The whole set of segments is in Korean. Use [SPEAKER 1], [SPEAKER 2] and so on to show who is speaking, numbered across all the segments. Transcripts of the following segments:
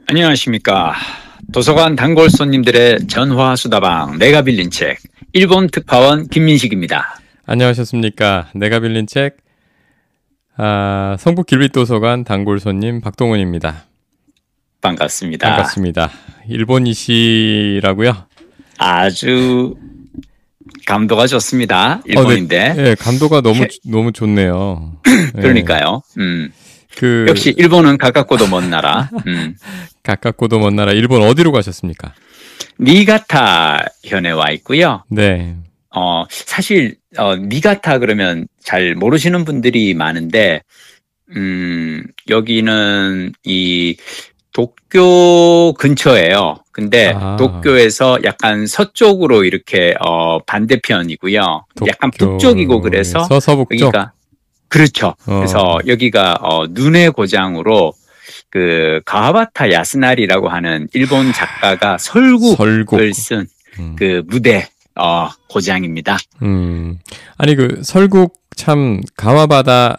[SPEAKER 1] 안녕하십니까. 도서관 단골 손님들의 전화수다방 내가 빌린 책 일본 특파원 김민식입니다.
[SPEAKER 2] 안녕하셨습니까. 내가 빌린 책 성북 길빛도서관 단골 손님 박동훈입니다.
[SPEAKER 1] 반갑습니다.
[SPEAKER 2] 반갑습니다. 일본이시라고요?
[SPEAKER 1] 아주 감도가 좋습니다. 일본인데.
[SPEAKER 2] 네, 감도가 너무 좋네요.
[SPEAKER 1] 그러니까요.
[SPEAKER 2] 그
[SPEAKER 1] 역시 일본은 가깝고도 먼 나라.
[SPEAKER 2] 가깝고도 먼 나라. 일본 어디로 가셨습니까?
[SPEAKER 1] 니가타 현에 와 있고요.
[SPEAKER 2] 네.
[SPEAKER 1] 사실 니가타 그러면 잘 모르시는 분들이 많은데 여기는 이 도쿄 근처예요. 근데 도쿄에서 약간 서쪽으로 이렇게 반대편이고요. 약간 북쪽이고 그래서
[SPEAKER 2] 서북쪽.
[SPEAKER 1] 여기가 그렇죠. 그래서 여기가 눈의 고장으로 그 가와바타 야스나리라고 하는 일본 작가가 설국을 쓴 그 무대 고장입니다.
[SPEAKER 2] 아니 그 설국 참 가와바타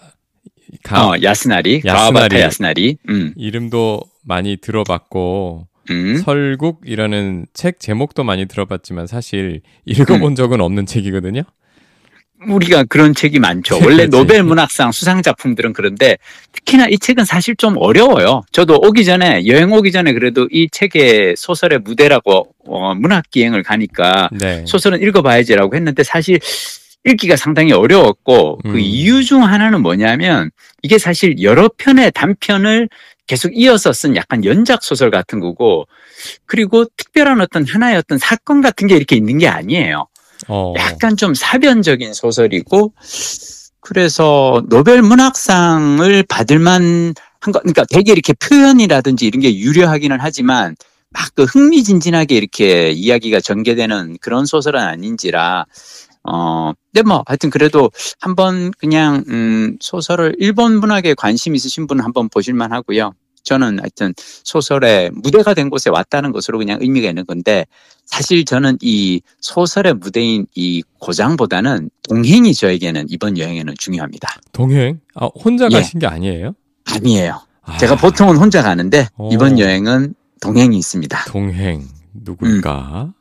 [SPEAKER 1] 야스나리 가와바타 야스나리
[SPEAKER 2] 이름도 많이 들어봤고 설국이라는 책 제목도 많이 들어봤지만 사실 읽어본 적은 없는 책이거든요.
[SPEAKER 1] 우리가 그런 책이 많죠. 원래 노벨 문학상 수상 작품들은 그런데 특히나 이 책은 사실 좀 어려워요. 저도 여행 오기 전에 그래도 이 책의 소설의 무대라고 문학 기행을 가니까 소설은 읽어봐야지라고 했는데 사실 읽기가 상당히 어려웠고 그 이유 중 하나는 뭐냐면 이게 사실 여러 편의 단편을 계속 이어서 쓴 약간 연작 소설 같은 거고 그리고 특별한 하나의 사건 같은 게 이렇게 있는 게 아니에요. 약간 좀 사변적인 소설이고 그래서 노벨 문학상을 받을 만한 거 그러니까 되게 이렇게 표현이라든지 이런 게 유려하기는 하지만 막 그 흥미진진하게 이렇게 이야기가 전개되는 그런 소설은 아닌지라 근데 뭐 하여튼 그래도 한번 그냥 소설을 일본 문학에 관심 있으신 분은 한번 보실 만하고요. 저는 하여튼 소설의 무대가 된 곳에 왔다는 것으로 그냥 의미가 있는 건데 사실 저는 이 소설의 무대인 이 고장보다는 동행이 저에게는 이번 여행에는 중요합니다.
[SPEAKER 2] 동행? 혼자 가신 게 아니에요?
[SPEAKER 1] 아니에요. 제가 보통은 혼자 가는데 이번 여행은 동행이 있습니다.
[SPEAKER 2] 동행 누굴까?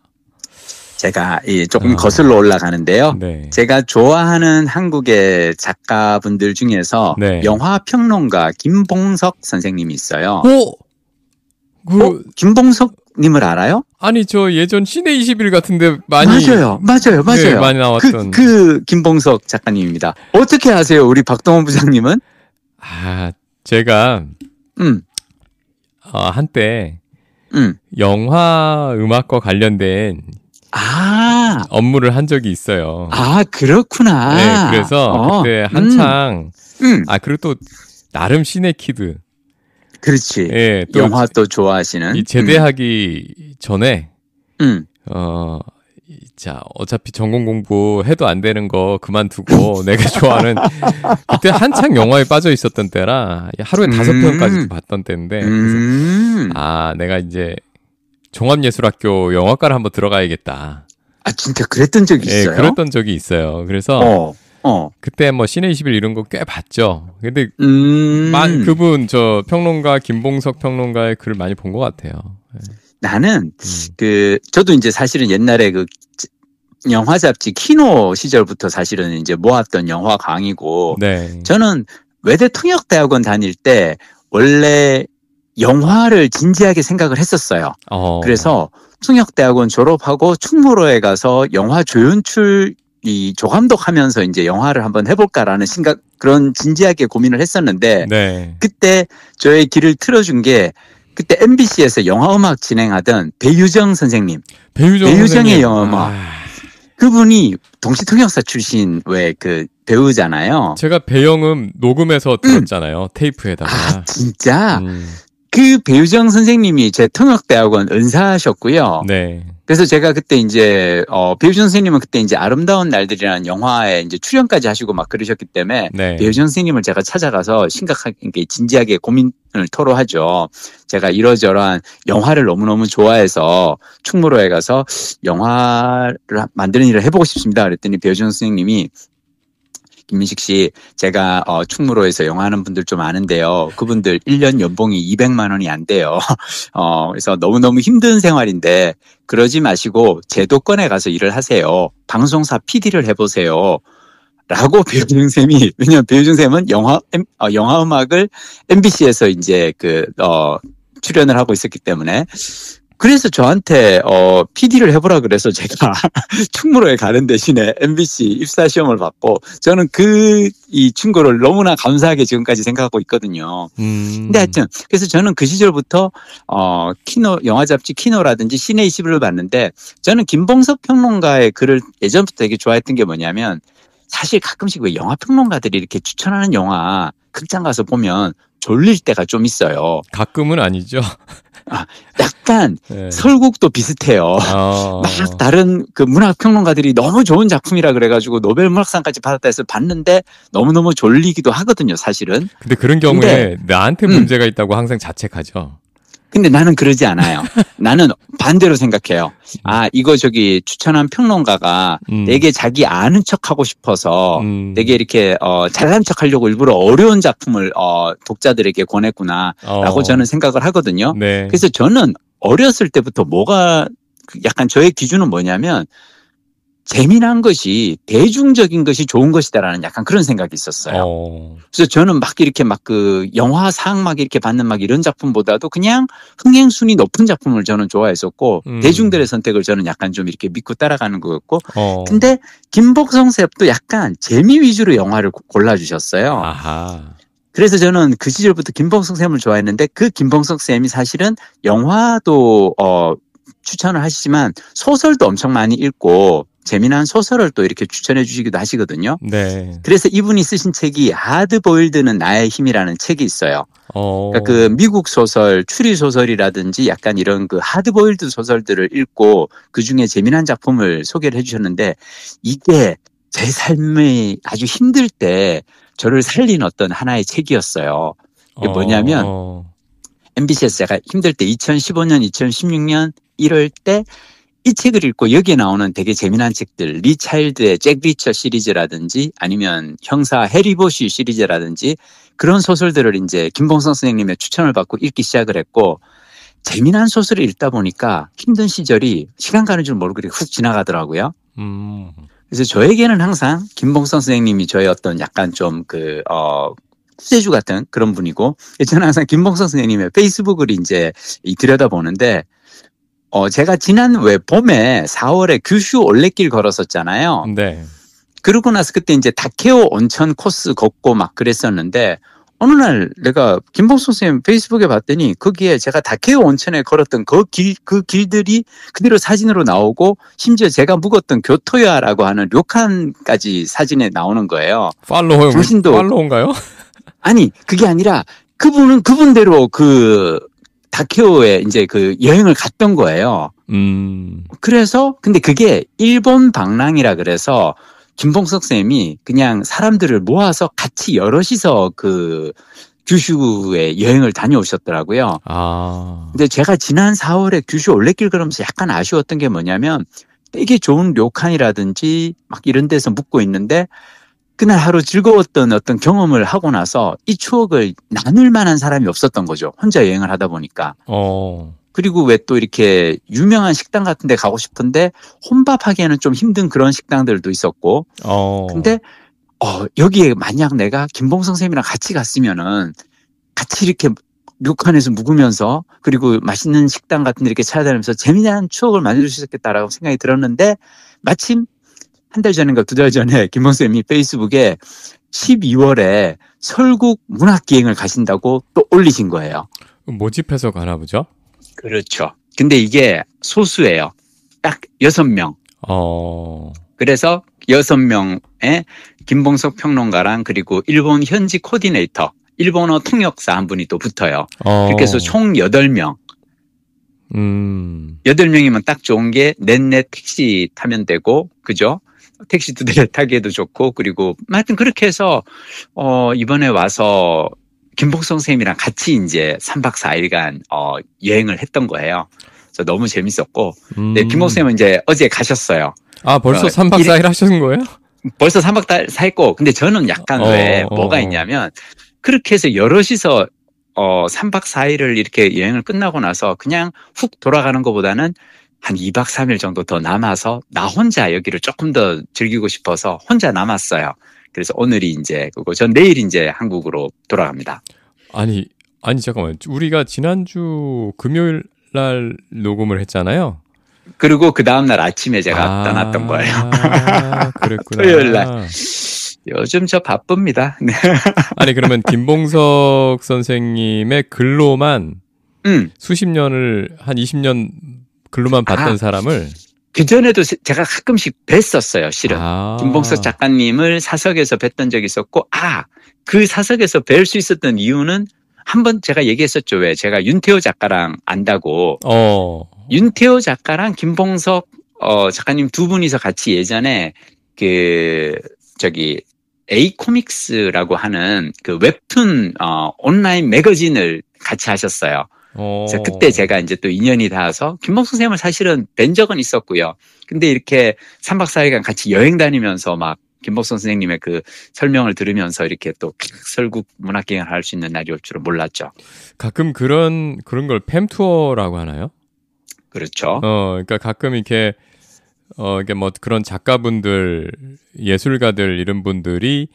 [SPEAKER 1] 제가 조금 거슬러 올라가는데요. 제가 좋아하는 한국의 작가분들 중에서 영화 평론가 김봉석 선생님이 있어요. 김봉석 님을 알아요?
[SPEAKER 2] 아니 저 예전 시내 21 같은데 많이
[SPEAKER 1] 맞아요.
[SPEAKER 2] 네, 많이 나왔던
[SPEAKER 1] 그 김봉석 작가님입니다. 어떻게 아세요, 우리 박동원 부장님은?
[SPEAKER 2] 제가 한때 영화 음악과 관련된 업무를 한 적이 있어요.
[SPEAKER 1] 그렇구나.
[SPEAKER 2] 네, 그래서 그때 한창 그리고 또 나름 시네키드.
[SPEAKER 1] 그렇지.
[SPEAKER 2] 예, 또
[SPEAKER 1] 영화 또 좋아하시는.
[SPEAKER 2] 제대하기 전에 자 어차피 전공 공부 해도 안 되는 거 그만두고 내가 좋아하는 그때 한창 영화에 빠져 있었던 때라 하루에 5편까지도 봤던 때인데 그래서 내가 이제 종합예술학교 영화과를 한번 들어가야겠다.
[SPEAKER 1] 진짜 그랬던 적이 있어요?
[SPEAKER 2] 네, 그랬던 적이 있어요. 그래서 그때 뭐 시내 21 이런 거 꽤 봤죠. 근데 그분 저 평론가 김봉석 평론가의 글을 많이 본 것 같아요.
[SPEAKER 1] 나는 저도 이제 사실은 옛날에 그 영화 잡지 키노 시절부터 사실은 이제 모았던 영화 강의고 저는 외대 통역대학원 다닐 때 원래 영화를 진지하게 생각을 했었어요. 그래서 통역대학원 졸업하고 충무로에 가서 영화 조연출 조감독 하면서 이제 영화를 한번 해볼까라는 그런 진지하게 고민을 했었는데 그때 저의 길을 틀어준 게 그때 MBC에서 영화음악 진행하던 배유정 선생님. 배유정의 영화음악. 그분이 동시통역사 출신 배우잖아요.
[SPEAKER 2] 제가 배영음 녹음해서 들었잖아요. 테이프에다가.
[SPEAKER 1] 진짜? 그 배유정 선생님이 제 통역대학원 은사하셨고요. 그래서 제가 그때 이제 배유정 선생님은 그때 이제 아름다운 날들이라는 영화에 이제 출연까지 하시고 막 그러셨기 때문에 배유정 선생님을 제가 찾아가서 심각하게 진지하게 고민을 토로하죠. 제가 이러저러한 영화를 너무너무 좋아해서 충무로에 가서 영화를 만드는 일을 해보고 싶습니다. 그랬더니 배유정 선생님이 김민식 씨, 제가 충무로에서 영화하는 분들 좀 아는데요. 그분들 1년 연봉이 200만 원이 안 돼요. 그래서 너무너무 힘든 생활인데 그러지 마시고 제도권에 가서 일을 하세요. 방송사 PD를 해보세요. 라고 배우준 쌤이, 왜냐면 배우준 쌤은 영화 음악을 MBC에서 이제 출연을 하고 있었기 때문에. 그래서 저한테 PD를 해보라 그래서 제가 충무로에 가는 대신에 MBC 입사 시험을 받고 저는 이 충고를 너무나 감사하게 지금까지 생각하고 있거든요. 근데 하여튼 그래서 저는 그 시절부터 영화 잡지 키노라든지 시네20을 봤는데 저는 김봉석 평론가의 글을 예전부터 되게 좋아했던 게 뭐냐면 사실 가끔씩 왜 영화 평론가들이 이렇게 추천하는 영화 극장 가서 보면 졸릴 때가 좀 있어요.
[SPEAKER 2] 가끔은 아니죠.
[SPEAKER 1] 약간
[SPEAKER 2] 네.
[SPEAKER 1] 설국도 비슷해요. 막 다른 그 문학평론가들이 너무 좋은 작품이라 그래가지고 노벨 문학상까지 받았다 해서 봤는데 너무너무 졸리기도 하거든요, 사실은.
[SPEAKER 2] 근데 그런 경우에 나한테 문제가 있다고 항상 자책하죠. 근데
[SPEAKER 1] 나는 그러지 않아요. 나는 반대로 생각해요. 이거 추천한 평론가가 되게 자기 아는 척하고 싶어서 되게 이렇게 잘난 척하려고 일부러 어려운 작품을 독자들에게 권했구나라고 저는 생각을 하거든요.
[SPEAKER 2] 네.
[SPEAKER 1] 그래서 저는 어렸을 때부터 약간 저의 기준은 뭐냐면 재미난 것이 대중적인 것이 좋은 것이다라는 약간 그런 생각이 있었어요. 그래서 저는 막 이렇게 영화상 막 이렇게 받는 막 이런 작품보다도 그냥 흥행순위 높은 작품을 저는 좋아했었고 대중들의 선택을 저는 약간 좀 이렇게 믿고 따라가는 거였고 근데 김복성 쌤도 약간 재미 위주로 영화를 골라주셨어요.
[SPEAKER 2] 아하.
[SPEAKER 1] 그래서 저는 그 시절부터 김봉석 쌤을 좋아했는데 그 김봉석 쌤이 사실은 영화도 추천을 하시지만 소설도 엄청 많이 읽고 재미난 소설을 또 이렇게 추천해 주시기도 하시거든요.
[SPEAKER 2] 네.
[SPEAKER 1] 그래서 이분이 쓰신 책이 하드보일드는 나의 힘이라는 책이 있어요. 그러니까 그 미국 소설, 추리 소설이라든지 약간 이런 그 하드보일드 소설들을 읽고 그중에 재미난 작품을 소개를 해 주셨는데 이게 제 삶이 아주 힘들 때 저를 살린 어떤 하나의 책이었어요. 이게 뭐냐면 MBC에서 제가 힘들 때 2015년, 2016년 이럴 때 이 책을 읽고 여기에 나오는 되게 재미난 책들, 리 차일드의 잭 리처 시리즈라든지 아니면 형사 해리 보쉬 시리즈라든지 그런 소설들을 이제 김봉성 선생님의 추천을 받고 읽기 시작을 했고 재미난 소설을 읽다 보니까 힘든 시절이 시간 가는 줄 모르고 훅 지나가더라고요. 그래서 저에게는 항상 김봉성 선생님이 저의 어떤 약간 좀 구세주 같은 그런 분이고 저는 항상 김봉성 선생님의 페이스북을 이제 들여다보는데 제가 지난 봄에 4월에 규슈 올레길 걸었었잖아요.
[SPEAKER 2] 네.
[SPEAKER 1] 그러고 나서 그때 이제 다케오 온천 코스 걷고 막 그랬었는데 어느 날 내가 김봉수 선생님 페이스북에 봤더니 거기에 제가 다케오 온천에 걸었던 그 길들이 그대로 사진으로 나오고 심지어 제가 묵었던 교토야라고 하는 료칸까지 사진에 나오는 거예요.
[SPEAKER 2] 팔로우인가요?
[SPEAKER 1] 아니, 그게 아니라 그분은 그분대로 다케오에 이제 여행을 갔던 거예요. 그래서 근데 그게 일본 방랑이라 그래서 김봉석 쌤이 그냥 사람들을 모아서 같이 여럿이서 규슈에 여행을 다녀오셨더라고요. 근데 제가 지난 4월에 규슈 올레길 걸으면서 약간 아쉬웠던 게 뭐냐면 되게 좋은 료칸이라든지 막 이런 데서 묵고 있는데 그날 하루 즐거웠던 어떤 경험을 하고 나서 이 추억을 나눌 만한 사람이 없었던 거죠. 혼자 여행을 하다 보니까. 그리고 왜 또 이렇게 유명한 식당 같은 데 가고 싶은데 혼밥하기에는 좀 힘든 그런 식당들도 있었고. 근데 여기에 만약 내가 김봉성 쌤이랑 같이 갔으면은 같이 이렇게 료칸에서 묵으면서 그리고 맛있는 식당 같은 데 이렇게 찾아다니면서 재미난 추억을 만들 수 있었겠다라고 생각이 들었는데 마침 한 달 전인가 2달 전에 김봉쌤이 페이스북에 12월에 설국 문학기행을 가신다고 또 올리신 거예요.
[SPEAKER 2] 모집해서 가나 보죠?
[SPEAKER 1] 그렇죠. 근데 이게 소수예요. 딱 6명. 그래서 6명의 김봉석 평론가랑 그리고 일본 현지 코디네이터, 일본어 통역사 한 분이 또 붙어요. 그렇게 해서 총 8명. 8명이면 딱 좋은 게 넷넷 택시 타면 되고, 그죠? 택시 2대 타기에도 좋고, 그리고 하여튼 그렇게 해서 이번에 와서 김봉성 선생님이랑 같이 이제 3박 4일간 여행을 했던 거예요. 그래서 너무 재밌었고, 네, 김봉성 선생님은 이제 어제 가셨어요.
[SPEAKER 2] 벌써 3박 4일 하신 거예요?
[SPEAKER 1] 벌써 3박 4일 했고, 근데 저는 약간 뭐가 있냐면, 그렇게 해서 여럿이서 3박 4일을 이렇게 여행을 끝나고 나서 그냥 훅 돌아가는 것보다는 한 2박 3일 정도 더 남아서 나 혼자 여기를 조금 더 즐기고 싶어서 혼자 남았어요. 그래서 오늘이 이제 그거 전 내일 이제 한국으로 돌아갑니다.
[SPEAKER 2] 아니 잠깐만. 우리가 지난주 금요일 날 녹음을 했잖아요.
[SPEAKER 1] 그리고 그 다음날 아침에 제가 떠났던 거예요.
[SPEAKER 2] 그랬구나.
[SPEAKER 1] 토요일 날. 요즘 저 바쁩니다. 네.
[SPEAKER 2] 아니 그러면 김봉석 선생님의 글로만 수십 년을 한 20년 글로만 봤던 사람을
[SPEAKER 1] 그전에도 제가 가끔씩 뵀었어요. 실은. 김봉석 작가님을 사석에서 뵀던 적이 있었고 그 사석에서 뵐 수 있었던 이유는 한번 제가 얘기했었죠. 왜 제가 윤태호 작가랑 안다고. 윤태호 작가랑 김봉석 작가님 두 분이서 같이 예전에 A코믹스라고 하는 그 웹툰 온라인 매거진을 같이 하셨어요. 그래서 그때 제가 이제 또 인연이 닿아서 김봉석 선생님을 사실은 뵌 적은 있었고요. 근데 이렇게 3박 4일간 같이 여행 다니면서 막 김봉석 선생님의 그 설명을 들으면서 이렇게 또 설국 문학여행을 할 수 있는 날이 올 줄은 몰랐죠.
[SPEAKER 2] 가끔 그런 걸 팸투어라고 하나요?
[SPEAKER 1] 그렇죠.
[SPEAKER 2] 그러니까 가끔 이게 뭐 그런 작가분들, 예술가들 이런 분들이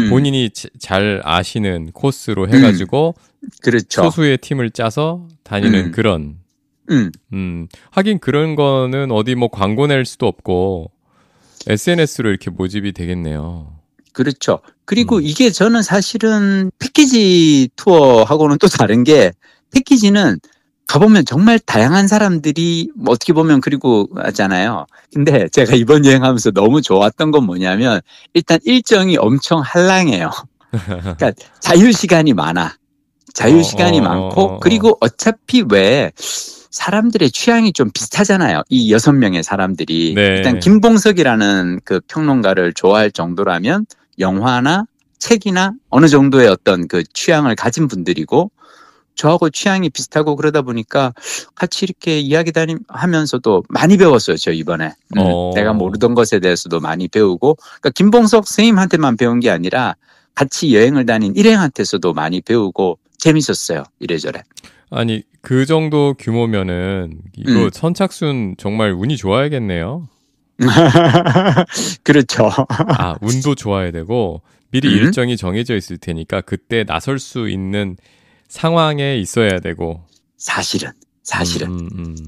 [SPEAKER 2] 본인이 잘 아시는 코스로 해가지고
[SPEAKER 1] 그렇죠.
[SPEAKER 2] 소수의 팀을 짜서 다니는 그런. 하긴 그런 거는 어디 뭐 광고 낼 수도 없고 SNS로 이렇게 모집이 되겠네요. 그렇죠.
[SPEAKER 1] 그리고 이게 저는 사실은 패키지 투어하고는 또 다른 게 패키지는 가보면 정말 다양한 사람들이 뭐 어떻게 보면 그리고 하잖아요. 근데 제가 이번 여행하면서 너무 좋았던 건 뭐냐면 일단 일정이 엄청 할랑해요. 그러니까 자유시간이 많아. 자유시간이 많고 그리고 어차피 왜 사람들의 취향이 좀 비슷하잖아요. 이 6명의 사람들이.
[SPEAKER 2] 네.
[SPEAKER 1] 일단 김봉석이라는 그 평론가를 좋아할 정도라면 영화나 책이나 어느 정도의 어떤 그 취향을 가진 분들이고 저하고 취향이 비슷하고 그러다 보니까 같이 이렇게 이야기 하면서도 많이 배웠어요. 저 이번에. 내가 모르던 것에 대해서도 많이 배우고 그러니까 김봉석 선생님한테만 배운 게 아니라 같이 여행을 다닌 일행한테서도 많이 배우고 재밌었어요. 이래저래.
[SPEAKER 2] 아니 그 정도 규모면은 이거 선착순 정말 운이 좋아야겠네요.
[SPEAKER 1] 그렇죠.
[SPEAKER 2] 운도 좋아야 되고 미리 일정이 정해져 있을 테니까 그때 나설 수 있는 상황에 있어야 되고.
[SPEAKER 1] 사실은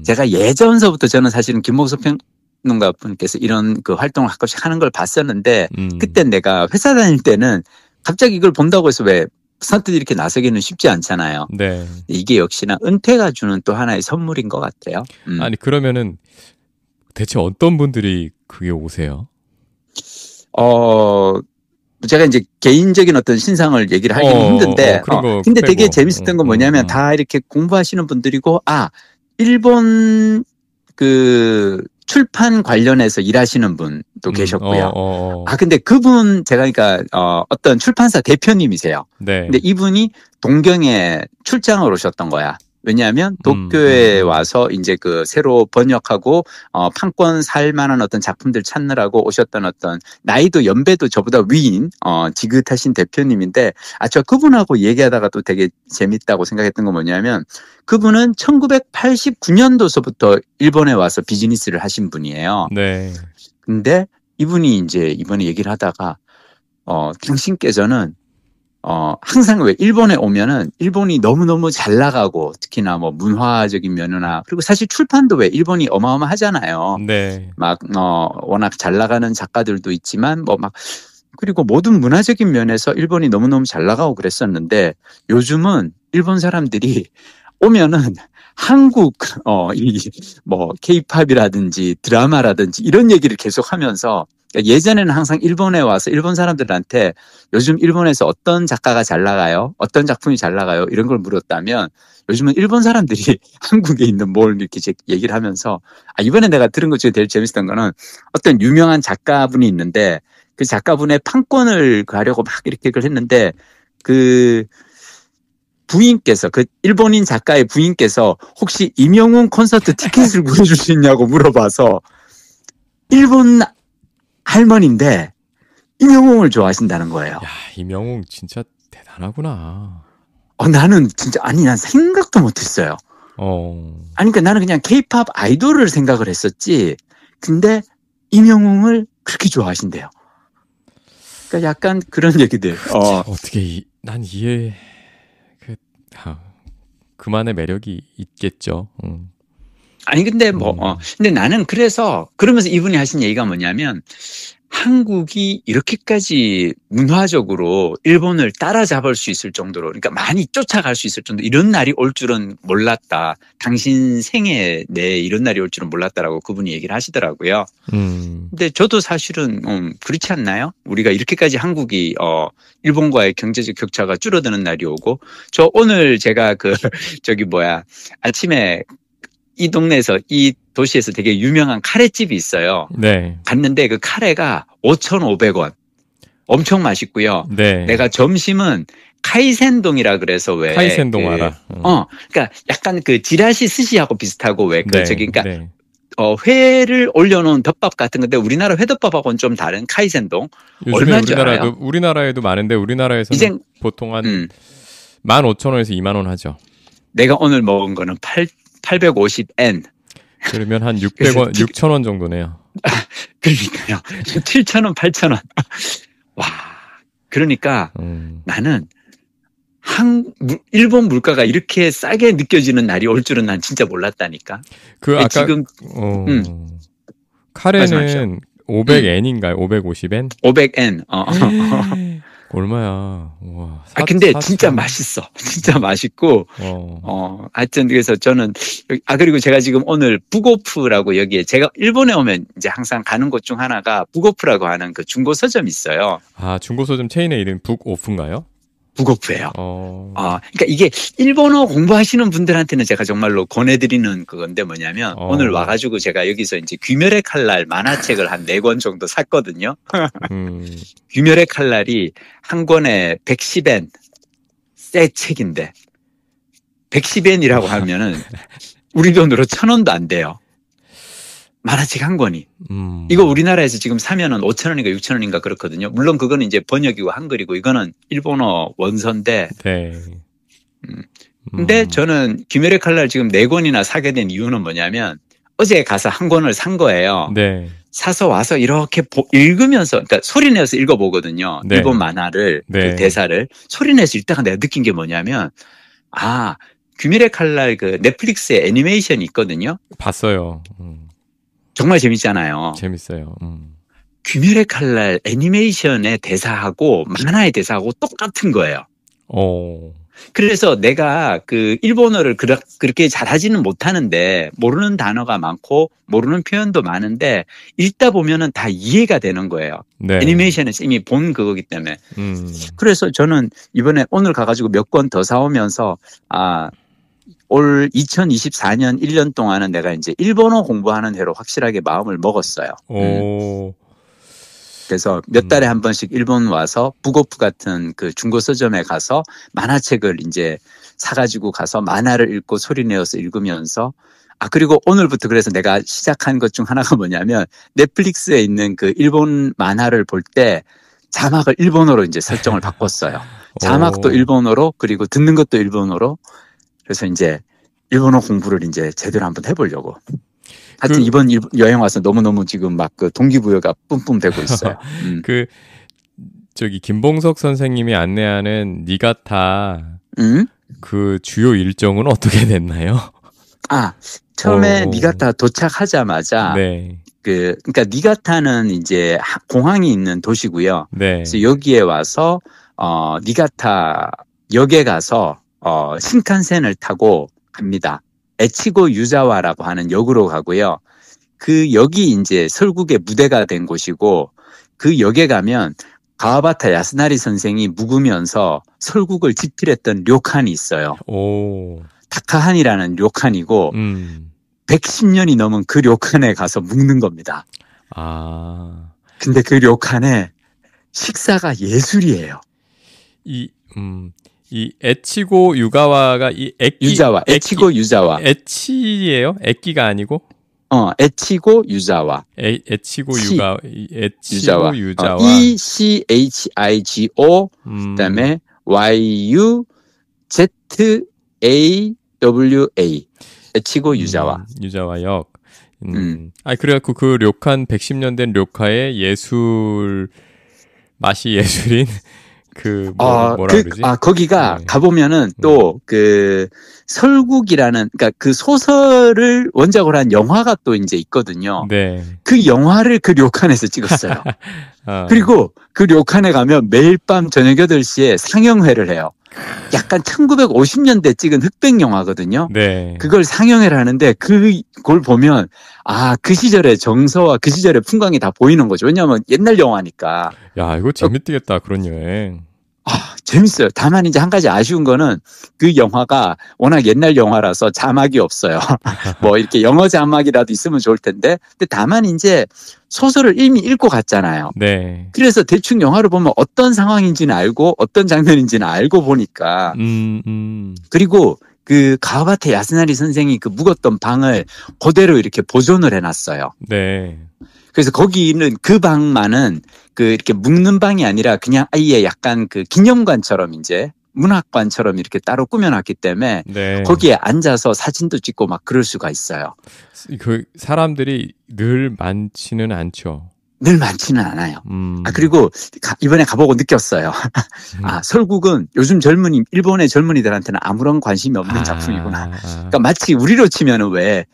[SPEAKER 1] 제가 예전서부터 저는 사실은 김봉석 평론가 분께서 이런 그 활동을 가끔씩 하는 걸 봤었는데 그때 내가 회사 다닐 때는 갑자기 이걸 본다고 해서 왜 선뜻 이렇게 나서기는 쉽지 않잖아요.
[SPEAKER 2] 네.
[SPEAKER 1] 이게 역시나 은퇴가 주는 또 하나의 선물인 것 같아요.
[SPEAKER 2] 아니 그러면은 대체 어떤 분들이 그게 오세요?
[SPEAKER 1] 제가 이제 개인적인 어떤 신상을 얘기를 하기는 힘든데, 근데 되게 재밌었던 건 뭐냐면 다 이렇게 공부하시는 분들이고, 일본 그 출판 관련해서 일하시는 분도 계셨고요. 근데 그분 제가 그러니까 어떤 출판사 대표님이세요.
[SPEAKER 2] 네.
[SPEAKER 1] 근데 이분이 동경에 출장을 오셨던 거야. 왜냐하면 도쿄에 와서 이제 그 새로 번역하고 판권 살 만한 어떤 작품들 찾느라고 오셨던 어떤 나이도 연배도 저보다 위인 지긋하신 대표님인데 저 그분하고 얘기하다가 또 되게 재밌다고 생각했던 건 뭐냐면 그분은 1989년도서부터 일본에 와서 비즈니스를 하신 분이에요.
[SPEAKER 2] 네.
[SPEAKER 1] 근데 이분이 이제 이번에 얘기를 하다가 당신께서는 항상 왜 일본에 오면은 일본이 너무너무 잘 나가고 특히나 뭐 문화적인 면이나 그리고 사실 출판도 왜 일본이 어마어마하잖아요.
[SPEAKER 2] 네.
[SPEAKER 1] 막 워낙 잘 나가는 작가들도 있지만 뭐 막 그리고 모든 문화적인 면에서 일본이 너무너무 잘 나가고 그랬었는데 요즘은 일본 사람들이 오면은 한국 뭐 케이팝이라든지 드라마라든지 이런 얘기를 계속 하면서 예전에는 항상 일본에 와서 일본 사람들한테 요즘 일본에서 어떤 작가가 잘 나가요? 어떤 작품이 잘 나가요? 이런 걸 물었다면 요즘은 일본 사람들이 한국에 있는 뭘 이렇게 얘기를 하면서 이번에 내가 들은 것 중에 제일 재밌었던 거는 어떤 유명한 작가분이 있는데 그 작가분의 판권을 가려고 막 이렇게 그걸 했는데 그 부인께서 그 일본인 작가의 부인께서 혹시 임영웅 콘서트 티켓을 구해줄 수 있냐고 물어봐서 일본 할머니인데 임영웅을 좋아하신다는 거예요.
[SPEAKER 2] 야, 임영웅 진짜 대단하구나.
[SPEAKER 1] 나는 진짜 난 생각도 못했어요. 아니 그러니까 나는 그냥 케이팝 아이돌을 생각을 했었지. 근데 임영웅을 그렇게 좋아하신대요. 그러니까 약간 그런 얘기들.
[SPEAKER 2] 어떻게 난 이해 그만의 매력이 있겠죠.
[SPEAKER 1] 아니 근데 근데 나는 그러면서 이분이 하신 얘기가 뭐냐면 한국이 이렇게까지 문화적으로 일본을 따라잡을 수 있을 정도로, 그러니까 많이 쫓아갈 수 있을 정도, 이런 날이 올 줄은 몰랐다. 당신 생애 내에 이런 날이 올 줄은 몰랐다라고 그분이 얘기를 하시더라고요. 근데 저도 사실은 그렇지 않나요? 우리가 이렇게까지 한국이 일본과의 경제적 격차가 줄어드는 날이 오고, 저 오늘 제가 아침에 이 동네에서 이 도시에서 되게 유명한 카레집이 있어요.
[SPEAKER 2] 네.
[SPEAKER 1] 갔는데 그 카레가 5,500원. 엄청 맛있고요.
[SPEAKER 2] 네.
[SPEAKER 1] 내가 점심은 카이센동이라 그래서 왜
[SPEAKER 2] 카이센동 알아.
[SPEAKER 1] 그러니까 약간 그 지라시 스시하고 비슷하고 왜
[SPEAKER 2] 네.
[SPEAKER 1] 그러니까
[SPEAKER 2] 네.
[SPEAKER 1] 회를 올려놓은 덮밥 같은 건데 우리나라 회덮밥하고는 좀 다른 카이센동. 얼마인 줄 알아요?
[SPEAKER 2] 우리나라에도 많은데 우리나라에서는 이제, 보통 한 15,000원에서 2만 원 하죠.
[SPEAKER 1] 내가 오늘 먹은 거는 850엔.
[SPEAKER 2] 그러면 한 600원, 6,000원 정도네요.
[SPEAKER 1] 그러니까요. 7,000원, 8,000원. 와, 그러니까 나는 일본 물가가 이렇게 싸게 느껴지는 날이 올 줄은 난 진짜 몰랐다니까.
[SPEAKER 2] 아까
[SPEAKER 1] 지금
[SPEAKER 2] 카레는
[SPEAKER 1] 말씀하시죠.
[SPEAKER 2] 500엔인가요? 550엔?
[SPEAKER 1] 500엔.
[SPEAKER 2] 얼마야? 와,
[SPEAKER 1] 근데 진짜 맛있어. 진짜 맛있고. 하여튼 그래서 저는 그리고 제가 지금 오늘 북오프라고 여기에 제가 일본에 오면 이제 항상 가는 곳 중 하나가 북오프라고 하는 그 중고 서점이 있어요.
[SPEAKER 2] 중고 서점 체인의 이름 북오프인가요?
[SPEAKER 1] 북오프예요. 그러니까 이게 일본어 공부하시는 분들한테는 제가 정말로 권해드리는 그건데 뭐냐면 오늘 와가지고 제가 여기서 이제 귀멸의 칼날 만화책을 한 4권 정도 샀거든요. 귀멸의 칼날이 한 권에 110엔 새 책인데 110엔이라고 하면은 우리 돈으로 1,000원도 안 돼요. 만화책 한 권이. 이거 우리나라에서 지금 사면은 5,000원인가 6,000원인가 그렇거든요. 물론 그거는 이제 번역이고 한글이고 이거는 일본어 원서인데.
[SPEAKER 2] 네.
[SPEAKER 1] 근데 저는 귀멸의 칼날 지금 4권이나 사게 된 이유는 뭐냐면 어제 가서 한 권을 산 거예요.
[SPEAKER 2] 네.
[SPEAKER 1] 사서 와서 이렇게 읽으면서, 그러니까 소리내서 읽어보거든요.
[SPEAKER 2] 네.
[SPEAKER 1] 일본 만화를,
[SPEAKER 2] 네.
[SPEAKER 1] 그 대사를 소리내서 읽다가 내가 느낀 게 뭐냐면 귀멸의 칼날 그 넷플릭스에 애니메이션이 있거든요.
[SPEAKER 2] 봤어요.
[SPEAKER 1] 정말 재밌잖아요.
[SPEAKER 2] 재밌어요.
[SPEAKER 1] 귀멸의 칼날 애니메이션의 대사하고 만화의 대사하고 똑같은 거예요. 그래서 내가 그 일본어를 그렇게 잘하지는 못하는데 모르는 단어가 많고 모르는 표현도 많은데 읽다 보면은 다 이해가 되는 거예요.
[SPEAKER 2] 네.
[SPEAKER 1] 애니메이션에서 이미 본 그거기 때문에. 그래서 저는 이번에 오늘 가가지고 몇 권 더 사오면서 올 2024년 1년 동안은 내가 이제 일본어 공부하는 해로 확실하게 마음을 먹었어요. 그래서 몇 달에 한 번씩 일본 와서 북오프 같은 그 중고 서점에 가서 만화책을 이제 사가지고 가서 만화를 읽고 소리내어서 읽으면서 그리고 오늘부터 그래서 내가 시작한 것 중 하나가 뭐냐면 넷플릭스에 있는 그 일본 만화를 볼 때 자막을 일본어로 이제 설정을 바꿨어요. 자막도 일본어로 그리고 듣는 것도 일본어로. 그래서 이제 일본어 공부를 이제 제대로 한번 해보려고. 하여튼 이번 여행 와서 너무너무 지금 막 그 동기부여가 뿜뿜 되고 있어요.
[SPEAKER 2] 김봉석 선생님이 안내하는 니가타 그 주요 일정은 어떻게 됐나요?
[SPEAKER 1] 처음에 니가타 도착하자마자
[SPEAKER 2] 네.
[SPEAKER 1] 그러니까 니가타는 이제 공항이 있는 도시고요.
[SPEAKER 2] 네.
[SPEAKER 1] 그래서 여기에 와서 니가타 역에 가서 신칸센을 타고 갑니다. 에치고 유자와라고 하는 역으로 가고요. 그 역이 이제 설국의 무대가 된 곳이고 그 역에 가면 가와바타 야스나리 선생이 묵으면서 설국을 집필했던 료칸이 있어요. 다카한이라는 료칸이고 110년이 넘은 그 료칸에 가서 묵는 겁니다. 근데 그 료칸에 식사가 예술이에요.
[SPEAKER 2] 이 에치고 유가와가 이
[SPEAKER 1] 유자와, 에치고 유자와.
[SPEAKER 2] 에치예요? 에끼가 아니고?
[SPEAKER 1] 에치고 유자와.
[SPEAKER 2] 에치고 유자와.
[SPEAKER 1] ECHIGO, 그다음에 YUZAWA. 에치고 유자와.
[SPEAKER 2] 유자와역. 그래갖고 그 료칸 110년 된 료카의 맛이 예술인 그러지?
[SPEAKER 1] 거기가 가보면은 또 그 설국이라는, 그러니까 그 소설을 원작으로 한 영화가 또 이제 있거든요.
[SPEAKER 2] 네.
[SPEAKER 1] 그 영화를 그 료칸에서 찍었어요. 그리고 그 료칸에 가면 매일 밤 저녁 8시에 상영회를 해요. 약간 1950년대 찍은 흑백 영화거든요.
[SPEAKER 2] 네.
[SPEAKER 1] 그걸 상영회를 하는데 그걸 보면 그 시절의 정서와 그 시절의 풍광이 다 보이는 거죠. 왜냐하면 옛날 영화니까.
[SPEAKER 2] 야, 이거 재밌겠다. 그런 여행.
[SPEAKER 1] 재밌어요. 다만 이제 한 가지 아쉬운 거는 그 영화가 워낙 옛날 영화라서 자막이 없어요. 뭐 이렇게 영어 자막이라도 있으면 좋을 텐데. 근데 다만 이제 소설을 이미 읽고 갔잖아요.
[SPEAKER 2] 네.
[SPEAKER 1] 그래서 대충 영화를 보면 어떤 상황인지는 알고 어떤 장면인지는 알고 보니까. 그리고 그 가와바테 야스나리 선생이 그 묵었던 방을 그대로 이렇게 보존을 해놨어요.
[SPEAKER 2] 네.
[SPEAKER 1] 그래서 거기는 그 방만은 그 이렇게 묵는 방이 아니라 그냥 아예 약간 그 기념관처럼 이제 문학관처럼 이렇게 따로 꾸며놨기 때문에
[SPEAKER 2] 네.
[SPEAKER 1] 거기에 앉아서 사진도 찍고 막 그럴 수가 있어요.
[SPEAKER 2] 그 사람들이 늘 많지는 않죠.
[SPEAKER 1] 늘 많지는 않아요. 그리고 이번에 가보고 느꼈어요. 설국은 요즘 일본의 젊은이들한테는 아무런 관심이 없는 작품이구나. 그러니까 마치 우리로 치면은 왜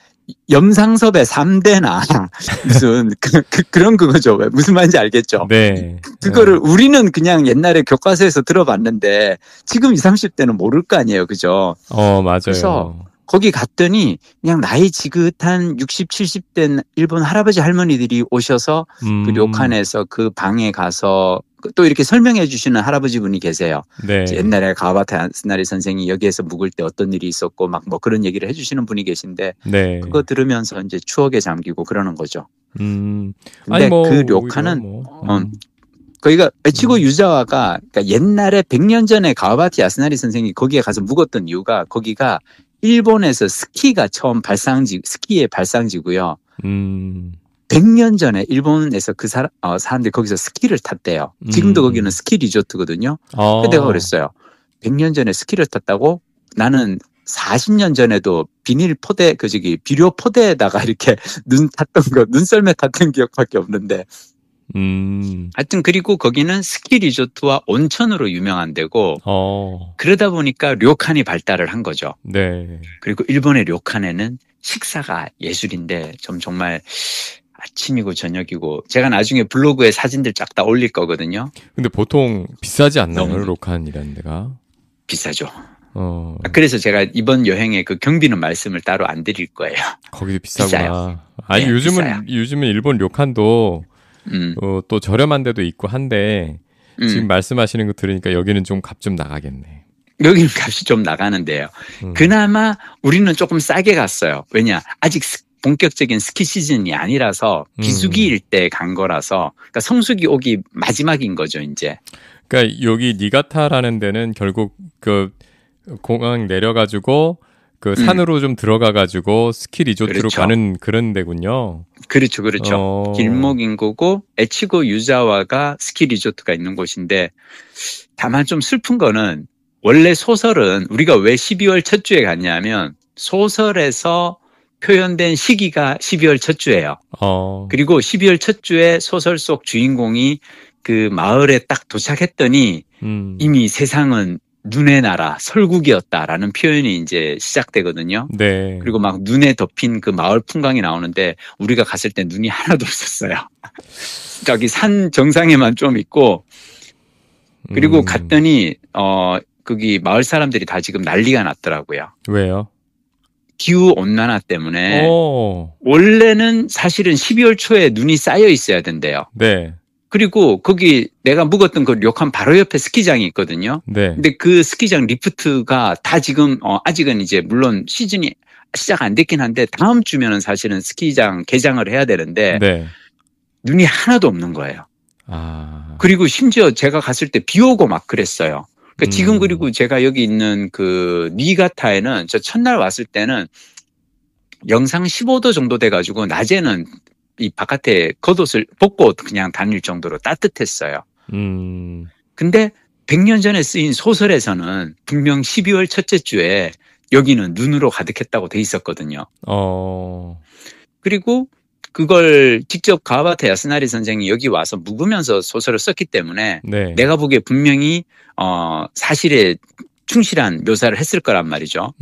[SPEAKER 1] 염상섭의 3대나 무슨 그런 그거죠. 왜 무슨 말인지 알겠죠?
[SPEAKER 2] 네.
[SPEAKER 1] 그거를 우리는 그냥 옛날에 교과서에서 들어봤는데 지금 20, 30대는 모를 거 아니에요. 그죠?
[SPEAKER 2] 맞아요.
[SPEAKER 1] 그래서 거기 갔더니 그냥 나이 지긋한 60, 70대 일본 할아버지 할머니들이 오셔서 그 료칸에서 그 방에 가서 또 이렇게 설명해 주시는 할아버지 분이 계세요.
[SPEAKER 2] 네.
[SPEAKER 1] 옛날에 가와바타 야스나리 선생이 여기에서 묵을 때 어떤 일이 있었고 막 뭐 그런 얘기를 해주시는 분이 계신데
[SPEAKER 2] 네.
[SPEAKER 1] 그거 들으면서 이제 추억에 잠기고 그러는 거죠. 근데
[SPEAKER 2] 그
[SPEAKER 1] 료칸은 거기가 에치고 유자와가 그러니까 옛날에 100년 전에 가와바타 야스나리 선생이 거기에 가서 묵었던 이유가 거기가 일본에서 스키가 처음 스키의 발상지고요. 100년 전에 일본에서 그 사람들이 거기서 스키를 탔대요. 지금도 거기는 스키 리조트거든요. 근데 내가 그랬어요. 100년 전에 스키를 탔다고? 나는 40년 전에도 비료 포대에다가 이렇게 눈썰매 탔던 기억밖에 없는데. 하여튼 그리고 거기는 스키 리조트와 온천으로 유명한 데고 그러다 보니까 료칸이 발달을 한 거죠.
[SPEAKER 2] 네.
[SPEAKER 1] 그리고 일본의 료칸에는 식사가 예술인데 정말 아침이고 저녁이고 제가 나중에 블로그에 사진들 쫙 다 올릴 거거든요.
[SPEAKER 2] 근데 보통 비싸지 않나요? 료칸이라는 데가?
[SPEAKER 1] 비싸죠. 그래서 제가 이번 여행에 그 경비는 말씀을 따로 안 드릴 거예요.
[SPEAKER 2] 거기도 비싸구나.
[SPEAKER 1] 비싸요.
[SPEAKER 2] 아니
[SPEAKER 1] 네,
[SPEAKER 2] 요즘은 일본 료칸도 또 저렴한 데도 있고 한데 지금 말씀하시는 거 들으니까 여기는 좀 값 좀 나가겠네.
[SPEAKER 1] 여기는 값이 좀 나가는데요. 그나마 우리는 조금 싸게 갔어요. 왜냐? 아직 본격적인 스키 시즌이 아니라서 비수기일 때 간 거라서 그러니까 성수기 오기 마지막인 거죠, 이제.
[SPEAKER 2] 그러니까 여기 니가타라는 데는 결국 그 공항 내려가지고 그 산으로 좀 들어가가지고 스키 리조트로
[SPEAKER 1] 그렇죠.
[SPEAKER 2] 가는 그런 데군요.
[SPEAKER 1] 그렇죠. 길목인 거고 에치고 유자와가 스키 리조트가 있는 곳인데 다만 좀 슬픈 거는 원래 소설은 우리가 왜 12월 첫 주에 갔냐면 소설에서 표현된 시기가 12월 첫 주예요. 그리고 12월 첫 주에 소설 속 주인공이 그 마을에 딱 도착했더니 이미 세상은 눈의 나라 설국이었다라는 표현이 이제 시작되거든요.
[SPEAKER 2] 네.
[SPEAKER 1] 그리고 막 눈에 덮인 그 마을 풍광이 나오는데 우리가 갔을 때 눈이 하나도 없었어요. 저기 산 정상에만 좀 있고 그리고 갔더니 거기 마을 사람들이 다 지금 난리가 났더라고요.
[SPEAKER 2] 왜요?
[SPEAKER 1] 기후 온난화 때문에 원래는 사실은 12월 초에 눈이 쌓여 있어야 된대요.
[SPEAKER 2] 네.
[SPEAKER 1] 그리고 거기 내가 묵었던 그 료칸 바로 옆에 스키장이 있거든요.
[SPEAKER 2] 네.
[SPEAKER 1] 근데 그 스키장 리프트가 다 지금 아직은 이제 물론 시즌이 시작 안 됐긴 한데 다음 주면은 사실은 스키장 개장을 해야 되는데
[SPEAKER 2] 네.
[SPEAKER 1] 눈이 하나도 없는 거예요. 그리고 심지어 제가 갔을 때 비 오고 막 그랬어요. 그러니까 지금 그리고 제가 여기 있는 그 니가타에는 저 첫날 왔을 때는 영상 15도 정도 돼가지고 낮에는 이 바깥에 겉옷을 벗고 그냥 다닐 정도로 따뜻했어요. 근데 100년 전에 쓰인 소설에서는 분명 12월 첫째 주에 여기는 눈으로 가득했다고 돼 있었거든요. 그리고 그걸 직접 가와바타 야스나리 선생이 여기 와서 묵으면서 소설을 썼기 때문에
[SPEAKER 2] 네.
[SPEAKER 1] 내가 보기에 분명히 사실에 충실한 묘사를 했을 거란 말이죠.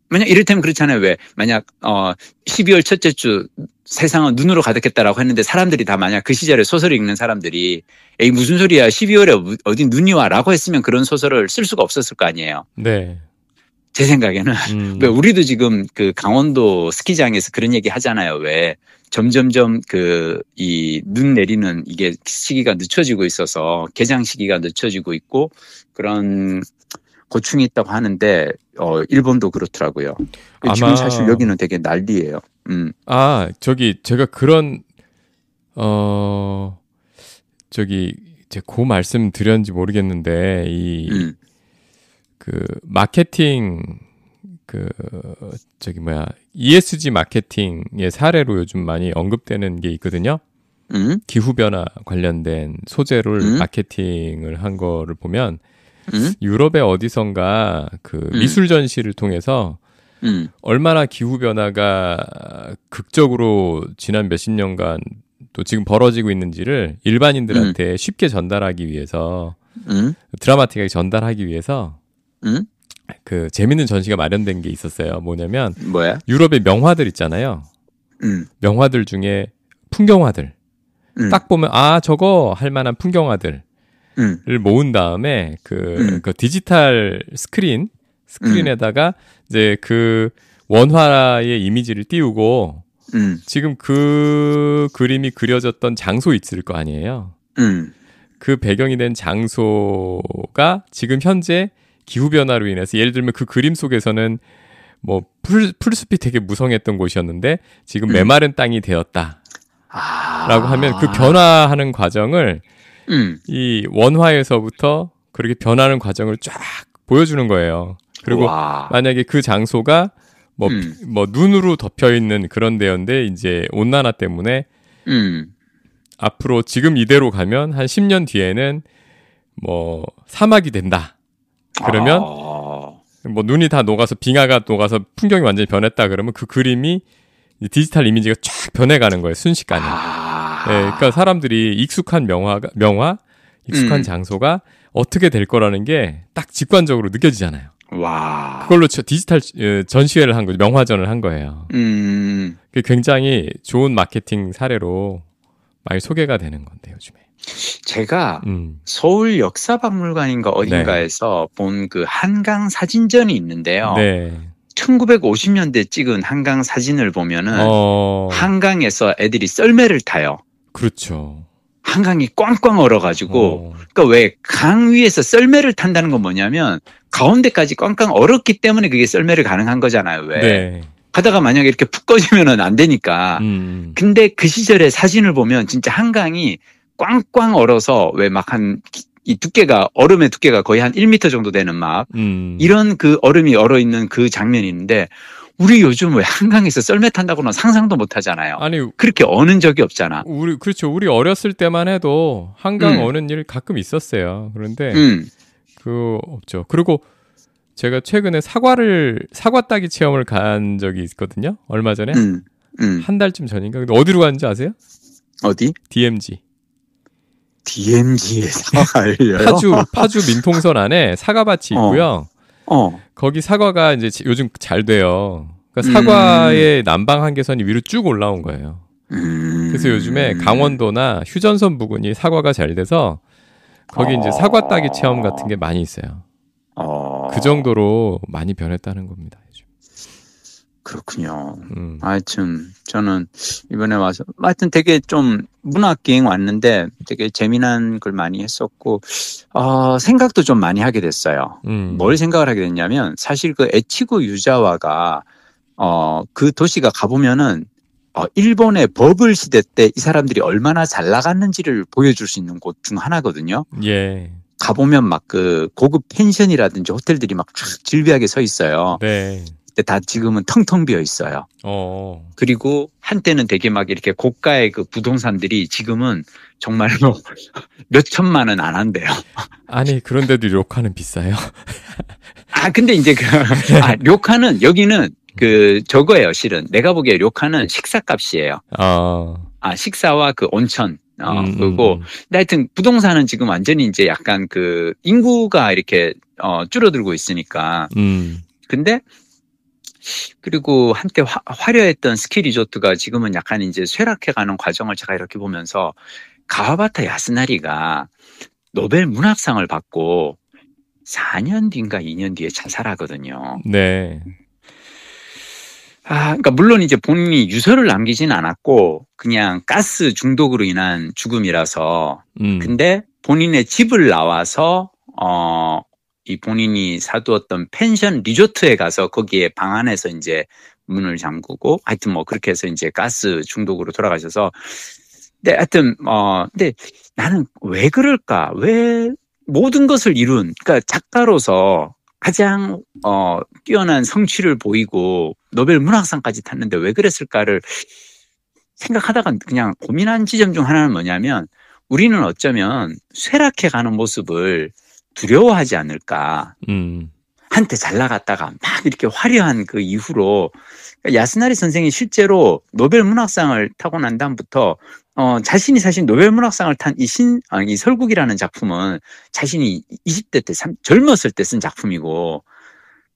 [SPEAKER 1] 만약 이를테면 그렇잖아요. 왜 만약 12월 첫째 주 세상은 눈으로 가득했다라고 했는데 사람들이 다 만약 그 시절에 소설을 읽는 사람들이 에이 무슨 소리야 12월에 어디 눈이 와라고 했으면 그런 소설을 쓸 수가 없었을 거 아니에요.
[SPEAKER 2] 네.
[SPEAKER 1] 제 생각에는 왜 우리도 지금 그 강원도 스키장에서 그런 얘기 하잖아요. 왜 점점점 그 이 눈 내리는 이게 시기가 늦춰지고 있어서 개장 시기가 늦춰지고 있고 그런 고충이 있다고 하는데 일본도 그렇더라고요. 지금 사실 여기는 되게 난리예요.
[SPEAKER 2] 저기 제가 그런 저기 제가 그 말씀 드렸는지 모르겠는데 그 마케팅 저기 ESG 마케팅의 사례로 요즘 많이 언급되는 게 있거든요. 기후변화 관련된 소재를 마케팅을 한 거를 보면 유럽의 어디선가 그 미술 전시를 통해서 얼마나 기후변화가 극적으로 지난 몇십 년간 또 지금 벌어지고 있는지를 일반인들한테 쉽게 전달하기 위해서 드라마틱하게 전달하기 위해서 그 재밌는 전시가 마련된 게 있었어요. 뭐냐면
[SPEAKER 1] 뭐야?
[SPEAKER 2] 유럽의 명화들 있잖아요. 명화들 중에 풍경화들 딱 보면 저거 할 만한 풍경화들을 모은 다음에 그 디지털 스크린에다가 이제 그 원화의 이미지를 띄우고 지금 그 그림이 그려졌던 장소 있을 거 아니에요. 그 배경이 된 장소가 지금 현재 기후변화로 인해서 예를 들면 그 그림 속에서는 뭐 풀숲이 되게 무성했던 곳이었는데 지금 메마른 땅이 되었다. 라고 하면 그 변화하는 과정을 이 원화에서부터 그렇게 변하는 과정을 쫙 보여주는 거예요. 그리고 만약에 그 장소가 뭐 눈으로 덮여 있는 그런 데였는데 이제 온난화 때문에 앞으로 지금 이대로 가면 한 10년 뒤에는 뭐 사막이 된다. 그러면 뭐 눈이 다 녹아서 빙하가 녹아서 풍경이 완전히 변했다 그러면 그 그림이 디지털 이미지가 쫙 변해가는 거예요. 순식간에. 네, 그러니까 사람들이 익숙한 명화, 익숙한 장소가 어떻게 될 거라는 게 딱 직관적으로 느껴지잖아요.
[SPEAKER 1] 와.
[SPEAKER 2] 그걸로 디지털 전시회를 한 거죠. 명화전을 한 거예요. 굉장히 좋은 마케팅 사례로 많이 소개가 되는 건데 요즘에.
[SPEAKER 1] 제가 서울 역사박물관인가 어딘가에서 본 그 한강 사진전이 있는데요.
[SPEAKER 2] 네.
[SPEAKER 1] 1950년대 찍은 한강 사진을 보면은 한강에서 애들이 썰매를 타요.
[SPEAKER 2] 그렇죠.
[SPEAKER 1] 한강이 꽝꽝 얼어가지고 그러니까 왜 강 위에서 썰매를 탄다는 건 뭐냐면 가운데까지 꽝꽝 얼었기 때문에 그게 썰매를 가능한 거잖아요. 왜
[SPEAKER 2] 네.
[SPEAKER 1] 가다가 만약에 이렇게 푹 꺼지면은 안 되니까. 근데 그 시절의 사진을 보면 진짜 한강이 꽝꽝 얼어서 왜 막 이 두께가 얼음의 두께가 거의 한 1m 정도 되는 막 이런 그 얼음이 얼어 있는 그 장면이 있는데 우리 요즘 왜 한강에서 썰매 탄다고는 상상도 못 하잖아요.
[SPEAKER 2] 아니
[SPEAKER 1] 그렇게 어는 적이 없잖아.
[SPEAKER 2] 우리 어렸을 때만 해도 한강 어는 일 가끔 있었어요. 그런데 그 없죠. 그리고 제가 최근에 사과 따기 체험을 간 적이 있거든요. 얼마 전에 한 달쯤 전인가. 근데 어디로 갔는지 아세요?
[SPEAKER 1] 어디?
[SPEAKER 2] DMZ에
[SPEAKER 1] 사과를
[SPEAKER 2] 파주 민통선 안에 사과밭이 있고요. 거기 사과가 이제 요즘 잘 돼요. 그러니까 사과의 남방 한계선이 위로 쭉 올라온 거예요. 그래서 요즘에 강원도나 휴전선 부근이 사과가 잘 돼서 거기 이제 사과 따기 체험 같은 게 많이 있어요. 그 정도로 많이 변했다는 겁니다. 요즘.
[SPEAKER 1] 그렇군요. 하여튼 저는 이번에 와서 하여튼 되게 좀 문학기행 왔는데 되게 재미난 걸 많이 했었고 생각도 좀 많이 하게 됐어요. 뭘 생각을 하게 됐냐면 사실 그 에치고 유자와가 그 도시가 가보면은 일본의 버블 시대 때 이 사람들이 얼마나 잘 나갔는지를 보여줄 수 있는 곳 중 하나거든요.
[SPEAKER 2] 예. 가보면
[SPEAKER 1] 막 그 고급 펜션이라든지 호텔들이 막 쫙 질비하게 서 있어요.
[SPEAKER 2] 네.
[SPEAKER 1] 다 지금은 텅텅 비어 있어요. 그리고 한때는 되게 막 이렇게 고가의 그 부동산들이 지금은 정말로 몇 천만 원 안 한대요.
[SPEAKER 2] 아니, 그런데도 료카는 비싸요?
[SPEAKER 1] 근데 이제 료카는 여기는 저거예요, 실은. 내가 보기에 료카는 식사값이에요. 식사와 그 온천. 그리고, 근데 하여튼 부동산은 지금 완전히 이제 약간 인구가 이렇게, 줄어들고 있으니까. 근데, 그리고 한때 화려했던 스키 리조트가 지금은 약간 이제 쇠락해가는 과정을 제가 이렇게 보면서 가와바타 야스나리가 노벨 문학상을 받고 4년 뒤인가 2년 뒤에 자살하거든요.
[SPEAKER 2] 네.
[SPEAKER 1] 그러니까 물론 이제 본인이 유서를 남기진 않았고 그냥 가스 중독으로 인한 죽음이라서 근데 본인의 집을 나와서 이 본인이 사두었던 펜션 리조트에 가서 거기에 방 안에서 이제 문을 잠그고 하여튼 뭐 그렇게 해서 이제 가스 중독으로 돌아가셔서 근데 하여튼 근데 나는 왜 그럴까? 왜 모든 것을 이룬 그러니까 작가로서 가장 뛰어난 성취를 보이고 노벨 문학상까지 탔는데 왜 그랬을까를 생각하다가 그냥 고민한 지점 중 하나는 뭐냐면 우리는 어쩌면 쇠락해가는 모습을 두려워하지 않을까. 한때 잘 나갔다가 막 이렇게 화려한 그 이후로 야스나리 선생이 실제로 노벨 문학상을 타고 난 다음부터 자신이 사실 노벨 문학상을 탄 이 설국이라는 작품은 자신이 20대 때 젊었을 때 쓴 작품이고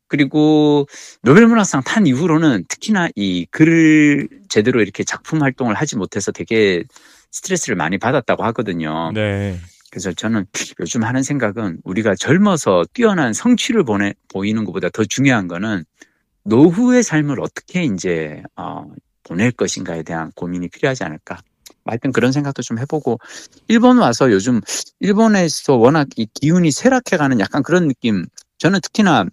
[SPEAKER 1] 그리고 노벨 문학상 탄 이후로는 특히나 이 글을 제대로 이렇게 작품 활동을 하지 못해서 되게 스트레스를 많이 받았다고 하거든요.
[SPEAKER 2] 네.
[SPEAKER 1] 그래서 저는 요즘 하는 생각은 우리가 젊어서 뛰어난 성취를 보이는 것보다 더 중요한 거는 노후의 삶을 어떻게 이제 보낼 것인가에 대한 고민이 필요하지 않을까. 하여튼 그런 생각도 좀 해보고 일본 와서 요즘 일본에서 워낙 이 기운이 쇠락해가는 약간 그런 느낌. 저는 특히나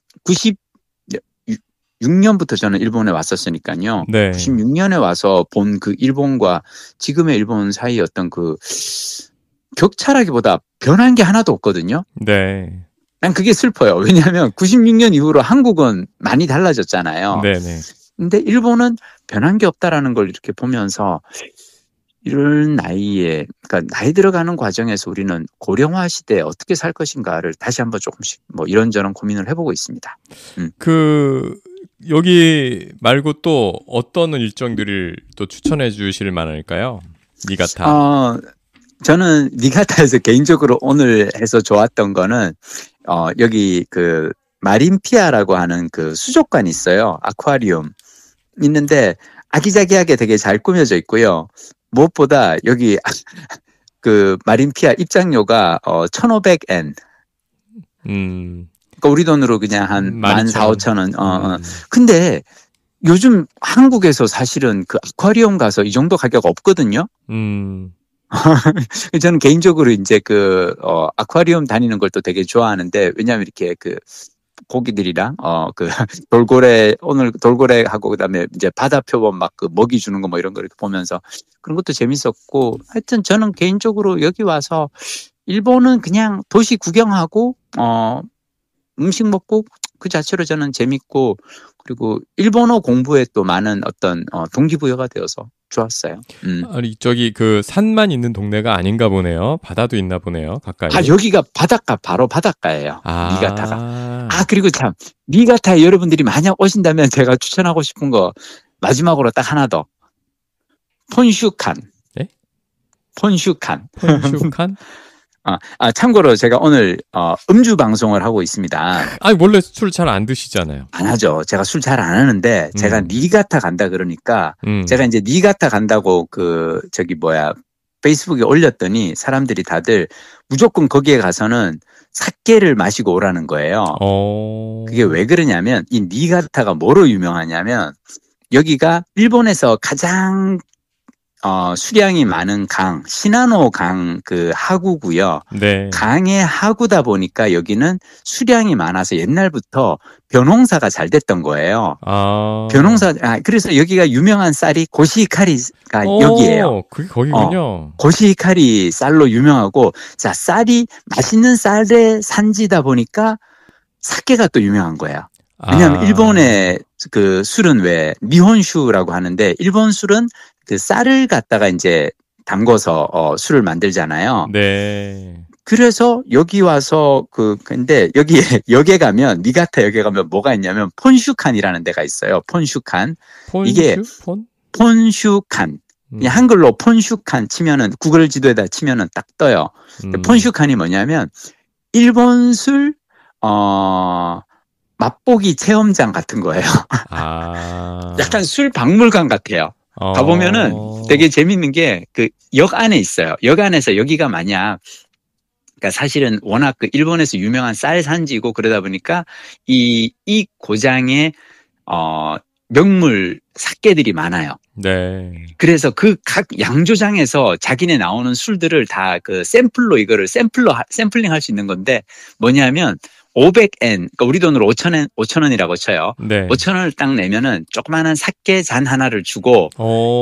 [SPEAKER 1] 96년부터 저는 일본에 왔었으니까요.
[SPEAKER 2] 네.
[SPEAKER 1] 96년에 와서 본 그 일본과 지금의 일본 사이 어떤 그 격차라기보다 변한 게 하나도 없거든요.
[SPEAKER 2] 네.
[SPEAKER 1] 난 그게 슬퍼요. 왜냐하면 96년 이후로 한국은 많이 달라졌잖아요.
[SPEAKER 2] 네네.
[SPEAKER 1] 근데 일본은 변한 게 없다라는 걸 이렇게 보면서 이런 나이에, 그러니까 나이 들어가는 과정에서 우리는 고령화 시대에 어떻게 살 것인가를 다시 한번 조금씩 뭐 이런저런 고민을 해보고 있습니다.
[SPEAKER 2] 여기 말고 또 어떤 일정들을 또 추천해 주실 만할까요? 니가타.
[SPEAKER 1] 저는 니가타에서 개인적으로 오늘 해서 좋았던 거는 여기 그 마린피아라고 하는 그 수족관이 있어요. 아쿠아리움 있는데 아기자기하게 되게 잘 꾸며져 있고요. 무엇보다 여기 그 마린피아 입장료가 1,500엔. 그러니까 우리 돈으로 그냥 한 14,000~15,000원. 근데 요즘 한국에서 사실은 그 아쿠아리움 가서 이 정도 가격 없거든요. 저는 개인적으로 이제 아쿠아리움 다니는 걸 또 되게 좋아하는데, 왜냐하면 이렇게 고기들이랑, 오늘 돌고래하고 그다음에 이제 바다 표범 막 먹이 주는 거 뭐 이런 거 이렇게 보면서 그런 것도 재밌었고, 하여튼 저는 개인적으로 여기 와서 일본은 그냥 도시 구경하고, 음식 먹고 그 자체로 저는 재밌고, 그리고 일본어 공부에 또 많은 어떤 동기부여가 되어서 좋았어요.
[SPEAKER 2] 아니 저기 그 산만 있는 동네가 아닌가 보네요. 바다도 있나 보네요. 가까이.
[SPEAKER 1] 여기가 바로 바닷가예요. 니가타가. 그리고 참 니가타에 여러분들이 만약 오신다면 제가 추천하고 싶은 거 마지막으로 딱 하나 더. 폰슈칸.
[SPEAKER 2] 네?
[SPEAKER 1] 폰슈칸.
[SPEAKER 2] 폰슈칸?
[SPEAKER 1] 참고로 제가 오늘 음주 방송을 하고 있습니다.
[SPEAKER 2] 원래 술 잘 안 드시잖아요.
[SPEAKER 1] 안 하죠. 제가 술 잘 안 하는데 제가 니가타 간다 그러니까 제가 이제 니가타 간다고 페이스북에 올렸더니 사람들이 다들 무조건 거기에 가서는 사케를 마시고 오라는 거예요. 그게 왜 그러냐면 이 니가타가 뭐로 유명하냐면 여기가 일본에서 가장 수량이 많은 강, 시나노 강 하구고요.
[SPEAKER 2] 네.
[SPEAKER 1] 강의 하구다 보니까 여기는 수량이 많아서 옛날부터 벼농사가 잘 됐던 거예요. 그래서 여기가 유명한 쌀이 고시히카리가 여기예요.
[SPEAKER 2] 그게 거기군요.
[SPEAKER 1] 고시히카리 쌀로 유명하고, 자, 쌀이 맛있는 쌀의 산지다 보니까 사케가 또 유명한 거예요. 왜냐하면 일본의 그 술은 왜 니혼슈라고 하는데 일본 술은 그 쌀을 갖다가 이제 담궈서 술을 만들잖아요.
[SPEAKER 2] 네.
[SPEAKER 1] 그래서 여기 와서 근데 역에 가면 니가타 역에 가면 뭐가 있냐면 폰슈칸이라는 데가 있어요. 폰슈칸. 이게 폰슈칸. 그냥 한글로 폰슈칸 치면은 구글 지도에다 치면은 딱 떠요. 폰슈칸이 뭐냐면 일본 술 맛보기 체험장 같은 거예요. 약간 술 박물관 같아요. 가보면은 되게 재밌는 게 그 역 안에 있어요. 역 안에서 여기가 만약 그러니까 사실은 워낙 그 일본에서 유명한 쌀 산지고 그러다 보니까 이 고장에 명물 사케들이 많아요.
[SPEAKER 2] 네.
[SPEAKER 1] 그래서 그 각 양조장에서 자기네 나오는 술들을 다 그 샘플로 샘플링 할 수 있는 건데 뭐냐면 500엔, 그러니까 우리 돈으로 5,000원이라고 쳐요.
[SPEAKER 2] 네.
[SPEAKER 1] 5,000원을 딱 내면은 조그마한 사케 잔 하나를 주고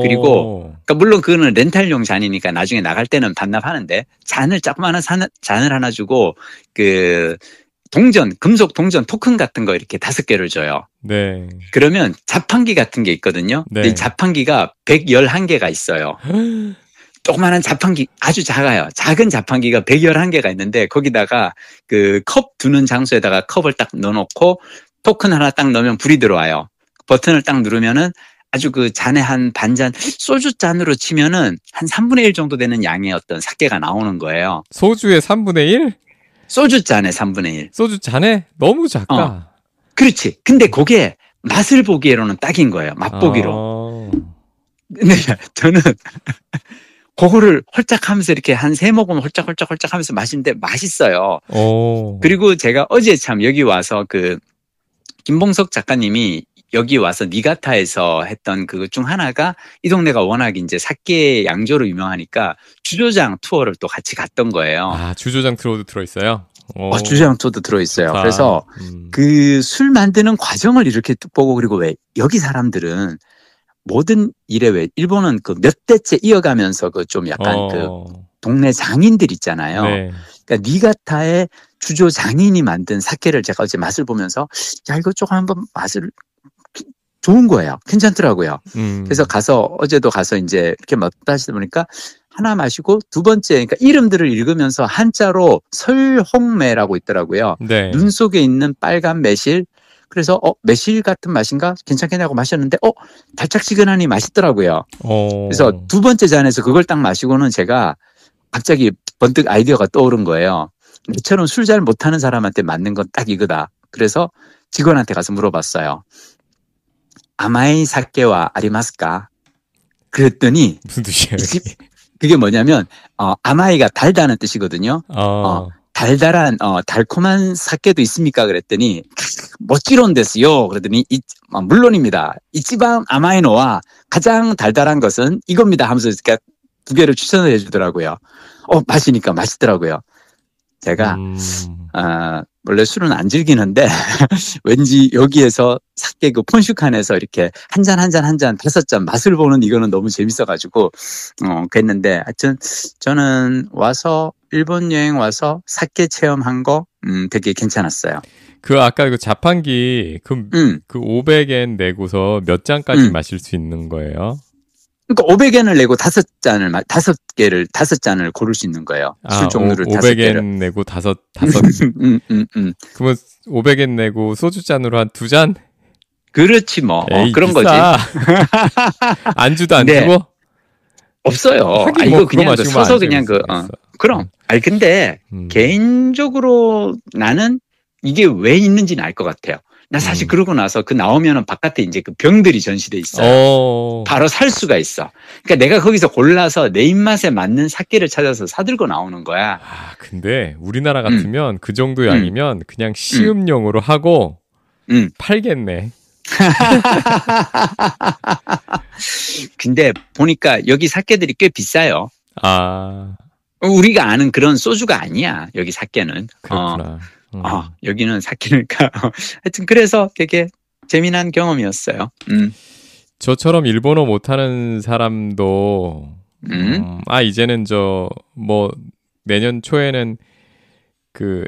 [SPEAKER 1] 그리고 그러니까 물론 그거는 렌탈용 잔이니까 나중에 나갈 때는 반납하는데 조그마한 잔을 하나 주고 그 금속 동전 토큰 같은 거 이렇게 5개를 줘요.
[SPEAKER 2] 네.
[SPEAKER 1] 그러면 자판기 같은 게 있거든요.
[SPEAKER 2] 네.
[SPEAKER 1] 이 자판기가 111개가 있어요. 조그마한 자판기 아주 작아요. 작은 자판기가 111개가 있는데 거기다가 그 컵 두는 장소에다가 컵을 딱 넣어놓고 토큰 하나 딱 넣으면 불이 들어와요. 버튼을 딱 누르면은 아주 그 잔에 한 반잔 소주 잔으로 치면은 한 3분의 1 정도 되는 양의 어떤 사케가 나오는 거예요.
[SPEAKER 2] 소주의 3분의 1?
[SPEAKER 1] 소주 잔에 3분의 1.
[SPEAKER 2] 소주 잔에? 너무 작다.
[SPEAKER 1] 그렇지. 근데 그게 맛을 보기에로는 딱인 거예요. 맛보기로. 근데 저는 그거를 홀짝하면서 이렇게 한 3모금 홀짝홀짝 하면서 마시는데 맛있어요. 그리고 제가 어제 참 여기 와서 그 김봉석 작가님이 여기 와서 니가타에서 했던 그것 중 하나가 이 동네가 워낙 이제 사케 양조로 유명하니까 주조장 투어를 또 같이 갔던 거예요.
[SPEAKER 2] 주조장 투어도 들어있어요?
[SPEAKER 1] 주조장 투어도 들어있어요.
[SPEAKER 2] 좋다.
[SPEAKER 1] 그래서 그 술 만드는 과정을 이렇게 뚝 보고 그리고 왜 여기 사람들은 모든 일에 왜 일본은 그 몇 대째 이어가면서 그 좀 약간 그 동네 장인들 있잖아요.
[SPEAKER 2] 네.
[SPEAKER 1] 그러니까 니가타의 주조 장인이 만든 사케를 제가 어제 맛을 보면서 야 이거 조금 한번 맛을 좋은 거예요. 괜찮더라고요. 그래서 어제도 가서 이제 이렇게 먹다 하시다 보니까 하나 마시고 두 번째, 그러니까 이름들을 읽으면서 한자로 설홍매라고 있더라고요.
[SPEAKER 2] 네.
[SPEAKER 1] 눈 속에 있는 빨간 매실. 그래서 매실 같은 맛인가 괜찮겠냐고 마셨는데 달짝지근하니 맛있더라고요. 그래서 두 번째 잔에서 그걸 딱 마시고는 제가 갑자기 번뜩 아이디어가 떠오른 거예요. 저처럼 술 잘 못하는 사람한테 맞는 건 딱 이거다. 그래서 직원한테 가서 물어봤어요. 아마이 사케와 아리마스까? 그랬더니
[SPEAKER 2] 무슨 뜻이에요?
[SPEAKER 1] 그게 뭐냐면 아마이가 달다는 뜻이거든요. 달달한 달콤한 사케도 있습니까? 그랬더니 멋지론 데스요. 그랬더니 물론입니다. 이치방 아마이노와 가장 달달한 것은 이겁니다. 하면서 두 개를 추천을 해주더라고요. 마시니까 맛있더라고요. 제가 원래 술은 안 즐기는데 왠지 여기에서 사케 그 폰슈칸에서 이렇게 한 잔 5잔 맛을 보는 이거는 너무 재밌어가지고 그랬는데 하여튼 저는 일본 여행 와서 사케 체험한 거 되게 괜찮았어요.
[SPEAKER 2] 아까 그 자판기 그 500엔 내고서 몇 잔까지 마실 수 있는 거예요?
[SPEAKER 1] 그러니까 500엔을 내고 5잔을 고를 수 있는 거예요. 술 종류를 500엔
[SPEAKER 2] 500엔 내고 다섯. 그러면 500엔 내고 소주 잔으로 한 2잔?
[SPEAKER 1] 그렇지 뭐. 그런
[SPEAKER 2] 비싸. 거지. 안주도 안 주고?
[SPEAKER 1] 없어요. 이거 그냥 서서 그냥 그럼. 근데 개인적으로 나는 이게 왜 있는지는 알 것 같아요. 나 사실 그러고 나서 나오면은 바깥에 이제 그 병들이 전시돼 있어요. 바로 살 수가 있어. 그러니까 내가 거기서 골라서 내 입맛에 맞는 사케를 찾아서 사들고 나오는 거야.
[SPEAKER 2] 근데 우리나라 같으면 그 정도 양이면 그냥 시음용으로 하고 팔겠네.
[SPEAKER 1] 근데 보니까 여기 사케들이 꽤 비싸요. 우리가 아는 그런 소주가 아니야. 여기 사케는.
[SPEAKER 2] 그렇구나.
[SPEAKER 1] 여기는 사케니까. 하여튼 그래서 되게 재미난 경험이었어요.
[SPEAKER 2] 저처럼 일본어 못하는 사람도 이제는 내년 초에는 그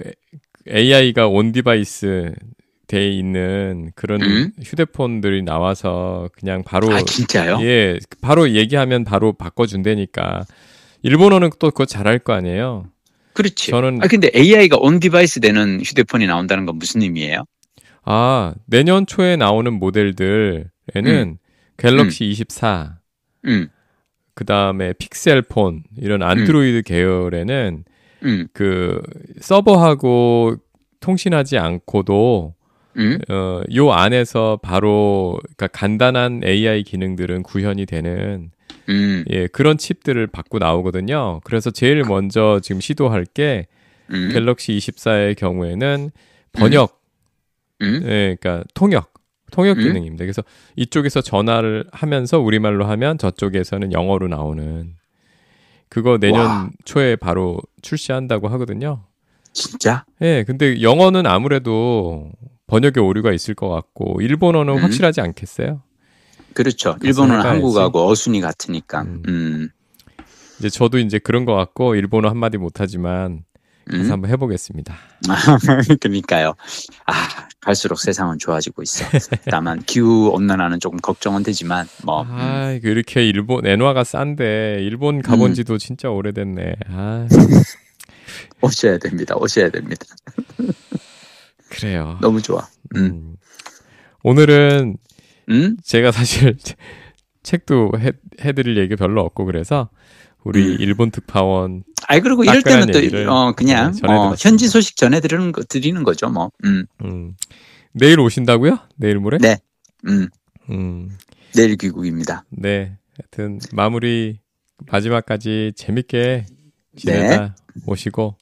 [SPEAKER 2] AI가 온 디바이스 돼 있는 그런 휴대폰들이 나와서 그냥 바로
[SPEAKER 1] 아, 진짜요?
[SPEAKER 2] 예, 바로 얘기하면 바로 바꿔준다니까. 일본어는 또 그거 잘할 거 아니에요.
[SPEAKER 1] 그렇지. 근데 AI가 온 디바이스 되는 휴대폰이 나온다는 건 무슨 의미예요?
[SPEAKER 2] 내년 초에 나오는 모델들에는 갤럭시 24, 그 다음에 픽셀폰, 이런 안드로이드 계열에는 그 서버하고 통신하지 않고도 요 안에서 바로 그러니까 간단한 AI 기능들은 구현이 되는 예, 그런 칩들을 받고 나오거든요. 그래서 제일 먼저 지금 시도할 게 갤럭시 24의 경우에는 번역, 예, 그러니까 통역 기능입니다. 그래서 이쪽에서 전화를 하면서 우리말로 하면 저쪽에서는 영어로 나오는 그거 내년 초에 바로 출시한다고 하거든요.
[SPEAKER 1] 진짜?
[SPEAKER 2] 예, 근데 영어는 아무래도 번역에 오류가 있을 것 같고 일본어는 확실하지 않겠어요?
[SPEAKER 1] 그렇죠. 일본어는 한국하고 어순이 같으니까.
[SPEAKER 2] 이제 저도 이제 그런 것 같고 일본어 한마디 못하지만 그래서 한번 해보겠습니다.
[SPEAKER 1] 그러니까요. 갈수록 세상은 좋아지고 있어. 다만 기후 온난화는 조금 걱정은 되지만 뭐.
[SPEAKER 2] 이렇게 일본 엔화가 싼데 일본 가본 지도 진짜 오래됐네.
[SPEAKER 1] 오셔야 됩니다.
[SPEAKER 2] 그래요.
[SPEAKER 1] 너무 좋아.
[SPEAKER 2] 오늘은 제가 사실 책도 해드릴 얘기 별로 없고 그래서 우리 일본 특파원.
[SPEAKER 1] 그리고 이럴 때는 또 그냥 현지 소식 전해드리는 거죠 뭐.
[SPEAKER 2] 내일 오신다고요? 내일 모레?
[SPEAKER 1] 네. 내일 귀국입니다.
[SPEAKER 2] 네. 하여튼 마지막까지 재밌게 지내다 오시고.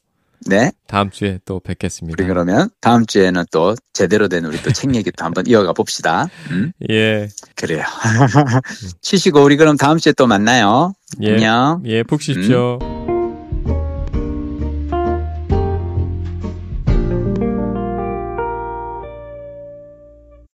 [SPEAKER 1] 네.
[SPEAKER 2] 다음 주에 또 뵙겠습니다.
[SPEAKER 1] 그러면 다음 주에는 또 제대로 된 우리 또 책 얘기 또 한번 이어가 봅시다.
[SPEAKER 2] 예.
[SPEAKER 1] 그래요. 쉬시고 우리 그럼 다음 주에 또 만나요.
[SPEAKER 2] 예.
[SPEAKER 1] 안녕.
[SPEAKER 2] 예, 푹 쉬십시오.